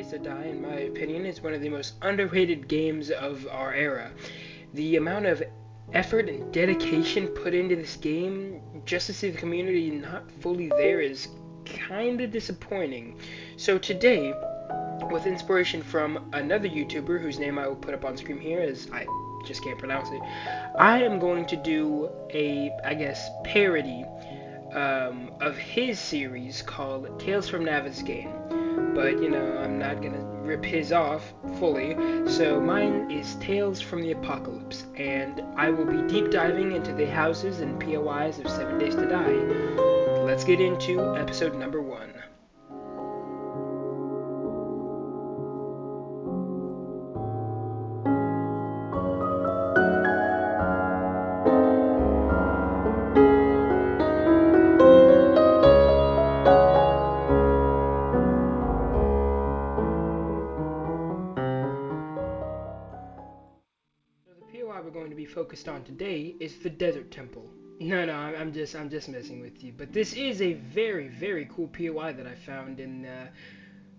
Days to Die, in my opinion, is one of the most underrated games of our era. The amount of effort and dedication put into this game just to see the community not fully there is kinda disappointing. So today, with inspiration from another YouTuber whose name I will put up on screen here as I just can't pronounce it, I am going to do a, I guess, parody of his series called Tales from Navezgane. But, I'm not gonna rip his off fully, so mine is Tales from the Appocolypse, and I will be deep diving into the houses and POIs of 7 Days to Die. Let's get into episode number 1. So the POI we're going to be focused on today is the Desert Temple. No, I'm just messing with you. But this is a very, very cool POI that I found in,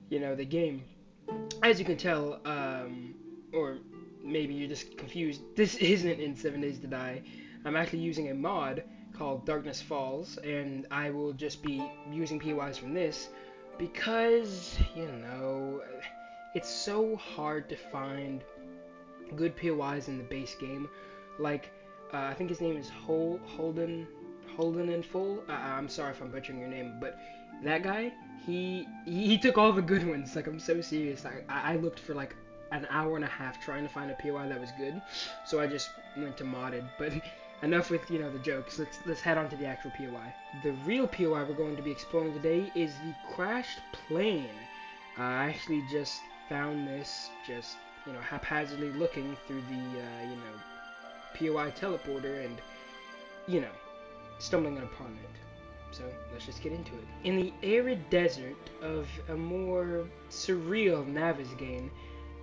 the game. As you can tell, or maybe you're just confused, this isn't in 7 Days to Die. I'm actually using a mod called Darkness Falls, and I will just be using POIs from this because, it's so hard to find good POIs in the base game. Like, I think his name is Holden in full. I'm sorry if I'm butchering your name, but that guy, he took all the good ones. Like, I'm so serious. I looked for like an hour and a half trying to find a POI that was good, so I just went to modded. But enough with the jokes. Let's head on to the actual POI. The real POI we're going to be exploring today is the crashed plane. I actually just found this haphazardly looking through the POI teleporter and you know stumbling upon it. So let's just get into it. In the arid desert of a more surreal Navezgane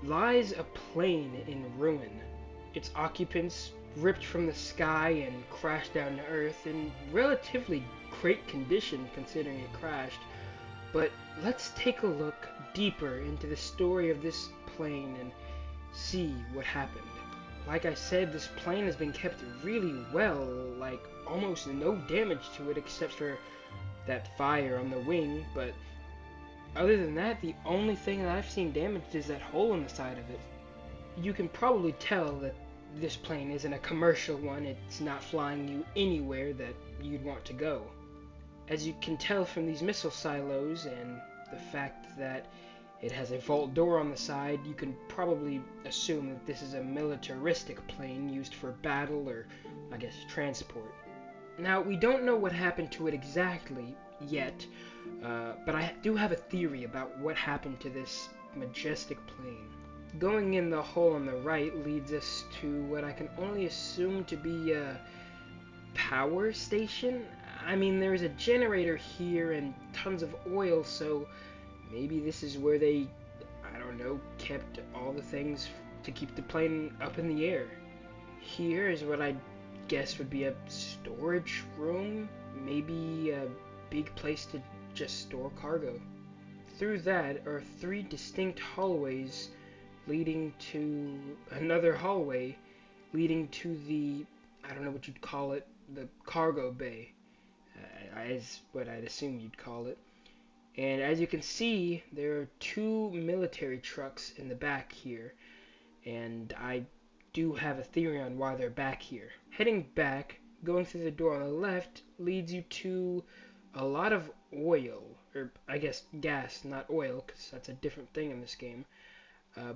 lies a plane in ruin. Its occupants ripped from the sky and crashed down to earth in relatively great condition considering it crashed. But let's take a look deeper into the story of this plane and see what happened. Like I said, this plane has been kept really well, like almost no damage to it except for that fire on the wing, but other than that, the only thing that I've seen damaged is that hole in the side of it. You can probably tell that this plane isn't a commercial one. It's not flying you anywhere that you'd want to go. As you can tell from these missile silos and the fact that it has a vault door on the side, you can probably assume that this is a militaristic plane used for battle or, I guess, transport. Now, we don't know what happened to it exactly yet, but I do have a theory about what happened to this majestic plane. Going in the hole on the right leads us to what I can only assume to be a power station. I mean, there's a generator here and tons of oil, so maybe this is where they, kept all the things to keep the plane up in the air. Here is what I guess would be a storage room, maybe a big place to just store cargo. Through that are 3 distinct hallways leading to another hallway leading to the, I don't know what you'd call it, the cargo bay, is what I'd assume you'd call it. And as you can see, there are 2 military trucks in the back here, and I do have a theory on why they're back here. Heading back, going through the door on the left leads you to a lot of oil, or I guess gas, not oil, because that's a different thing in this game.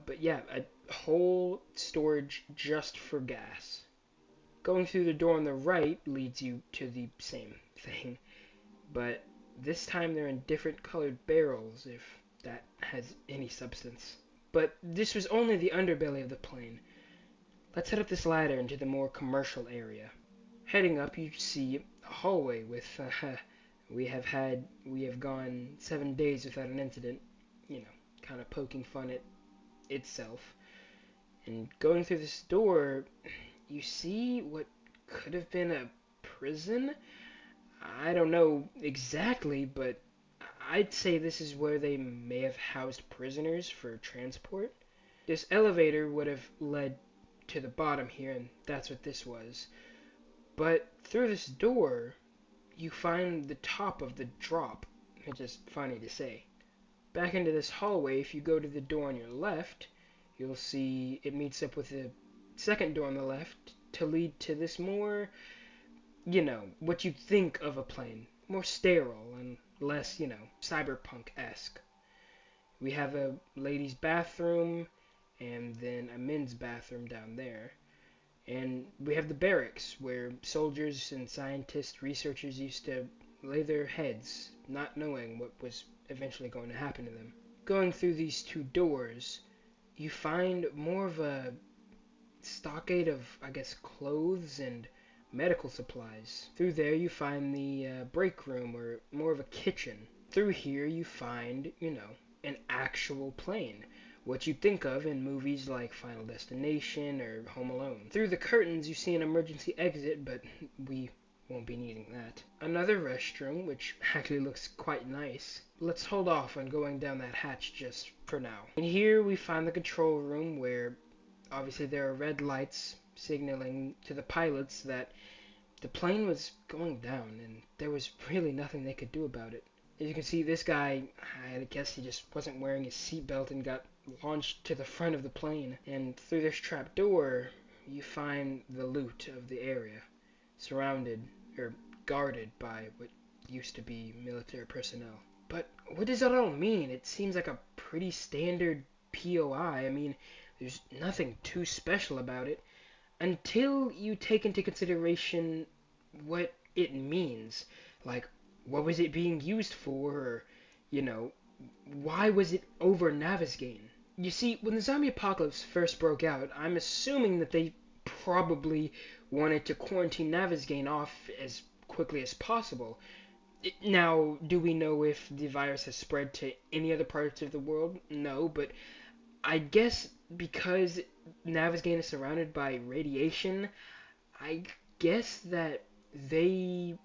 But yeah, a whole storage just for gas. Going through the door on the right leads you to the same thing, but this time they're in different colored barrels, if that has any substance. But this was only the underbelly of the plane. Let's head up this ladder into the more commercial area. Heading up, you see a hallway with, we have gone 7 days without an incident, kind of poking fun at itself. And going through this door, you see what could have been a prison? I don't know exactly, but I'd say this is where they may have housed prisoners for transport. This elevator would have led to the bottom here, and that's what this was. But through this door, you find the top of the drop, which is funny to say. Back into this hallway, if you go to the door on your left, you'll see it meets up with the second door on the left to lead to this more, what you'd think of a plane. More sterile and less, cyberpunk-esque. We have a ladies' bathroom and then a men's bathroom down there. And we have the barracks where soldiers and scientists, researchers used to lay their heads, not knowing what was eventually going to happen to them. Going through these two doors, you find more of a stockade of, I guess, clothes and medical supplies. Through there you find the break room, or more of a kitchen. Through here you find, an actual plane. What you'd think of in movies like Final Destination or Home Alone. Through the curtains you see an emergency exit, but we won't be needing that. Another restroom, which actually looks quite nice. Let's hold off on going down that hatch just for now. And here we find the control room where obviously there are red lights signaling to the pilots that the plane was going down and there was really nothing they could do about it. As you can see, this guy, I guess he just wasn't wearing his seatbelt and got launched to the front of the plane. And through this trap door, you find the loot of the area, surrounded or guarded by what used to be military personnel. But what does that all mean? It seems like a pretty standard POI. I mean, there's nothing too special about it until you take into consideration what it means. Like, what was it being used for? Or, why was it over Navezgane? You see, when the zombie apocalypse first broke out, I'm assuming that they probably wanted to quarantine Navezgane off as quickly as possible. Now, do we know if the virus has spread to any other parts of the world? No, but I guess because Navezgane is surrounded by radiation, I guess that they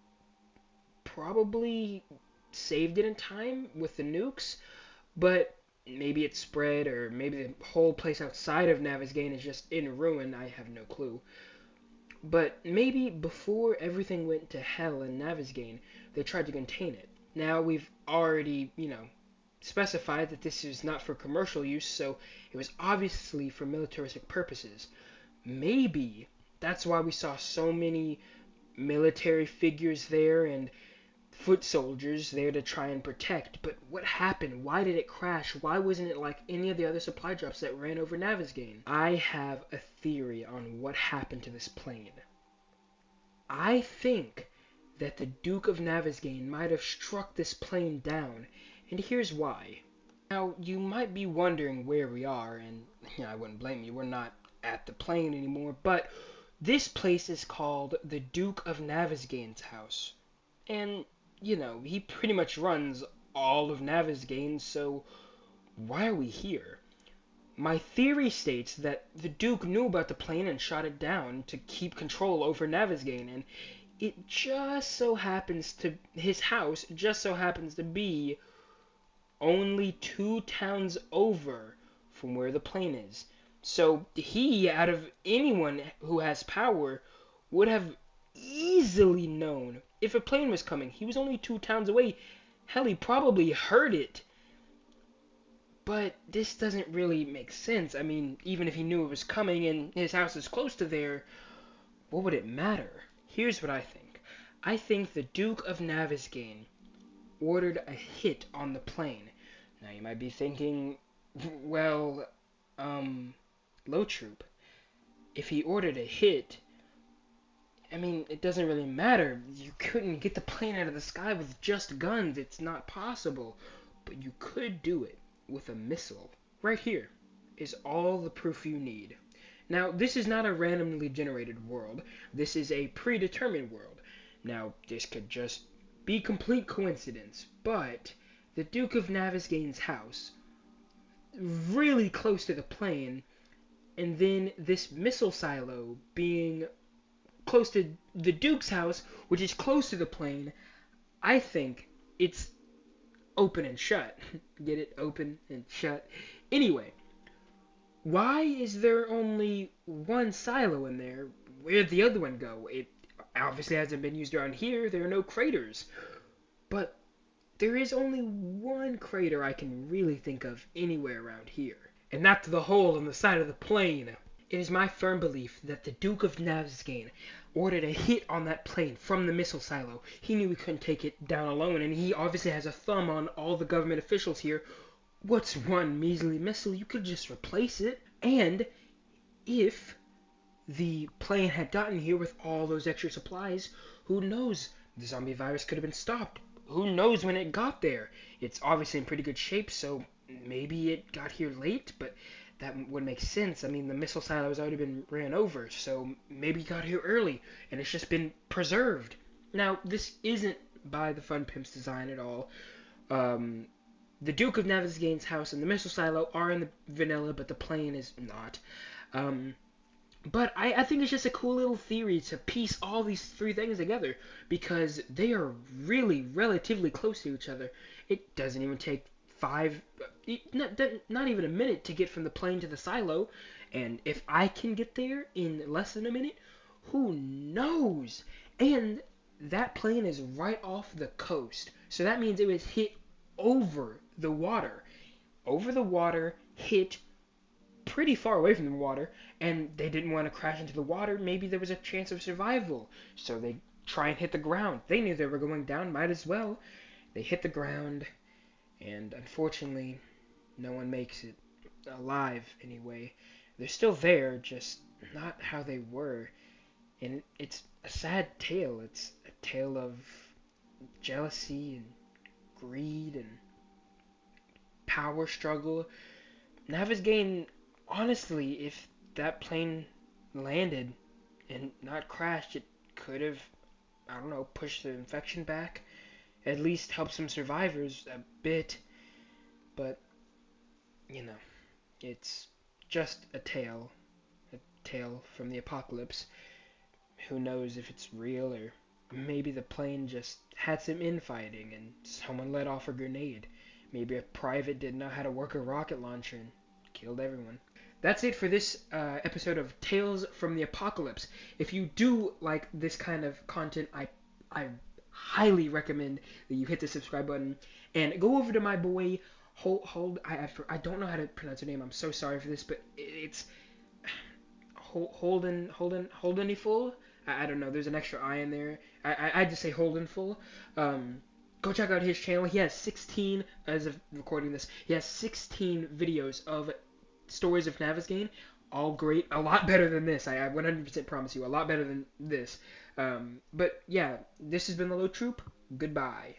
probably saved it in time with the nukes, but maybe it spread, or maybe the whole place outside of Navezgane is just in ruin. I have no clue. But maybe before everything went to hell in Navezgane, they tried to contain it. Now we've already, specified that this is not for commercial use, so it was obviously for militaristic purposes. Maybe that's why we saw so many military figures there and foot soldiers there to try and protect. But what happened? Why did it crash? Why wasn't it like any of the other supply drops that ran over Navezgane? I have a theory on what happened to this plane. I think that the Duke of Navezgane might have struck this plane down, and here's why. Now, you might be wondering where we are, and I wouldn't blame you, we're not at the plane anymore, but this place is called the Duke of Navezgane's house. And, he pretty much runs all of Navezgane, so why are we here? My theory states that the Duke knew about the plane and shot it down to keep control over Navezgane, and it just so happens to, his house just so happens to be only 2 towns over from where the plane is. So he, out of anyone who has power, would have easily known if a plane was coming. He was only 2 towns away. Hell, he probably heard it. But this doesn't really make sense. I mean, even if he knew it was coming and his house is close to there, what would it matter? Here's what I think. I think the Duke of Navezgane ordered a hit on the plane. Now you might be thinking, well, low troop, if he ordered a hit, I mean, it doesn't really matter. You couldn't get the plane out of the sky with just guns. It's not possible. But you could do it with a missile. Right here is all the proof you need. Now, this is not a randomly generated world. This is a predetermined world. Now, this could just be complete coincidence, but the Duke of Navezgane's house, really close to the plane, and then this missile silo being close to the Duke's house, which is close to the plane, I think it's open and shut. Get it? Open and shut. Anyway, why is there only one silo in there? Where'd the other one go? It obviously hasn't been used around here. There are no craters. But there is only one crater I can really think of anywhere around here. And that's the hole in the side of the plane. It is my firm belief that the Duke of Navsgain ordered a hit on that plane from the missile silo. He knew he couldn't take it down alone, and he obviously has a thumb on all the government officials here. What's one measly missile? You could just replace it. And if the plane had gotten here with all those extra supplies, who knows? The zombie virus could have been stopped. Who knows when it got there? It's obviously in pretty good shape, so maybe it got here late, but that would make sense. I mean, the missile silo has already been ran over, so maybe it got here early, and it's just been preserved. Now, this isn't by the Fun Pimps design at all. The Duke of Navsgain's house and the missile silo are in the vanilla, but the plane is not. But I think it's just a cool little theory to piece all these three things together, because they are really relatively close to each other. It doesn't even take not even a minute to get from the plane to the silo, and if I can get there in less than a minute, who knows? And that plane is right off the coast, so that means it was hit over the water. Over the water, hit pretty far away from the water, and they didn't want to crash into the water. Maybe there was a chance of survival, so they try and hit the ground. They knew they were going down, might as well. They hit the ground, and unfortunately, no one makes it alive anyway. They're still there, just not how they were. And it's a sad tale. It's a tale of jealousy and greed and power struggle. Navsgain, honestly, if that plane landed and not crashed, it could have, I don't know, pushed the infection back. At least help some survivors a bit. But, you know, it's just a tale from the apocalypse. Who knows if it's real, or maybe the plane just had some infighting and someone let off a grenade. Maybe a private didn't know how to work a rocket launcher and killed everyone. That's it for this episode of Tales from the Apocalypse. If you do like this kind of content, I highly recommend that you hit the subscribe button and go over to my boy I don't know how to pronounce your name. I'm so sorry for this, but it's Holdeniful. I don't know. There's an extra I in there. I just say Holdenful. Go check out his channel. He has 16, as of recording this, he has 16 videos of stories of Navsgain. All great. A lot better than this. I 100% promise you. A lot better than this. But yeah, this has been the Low Troop. Goodbye.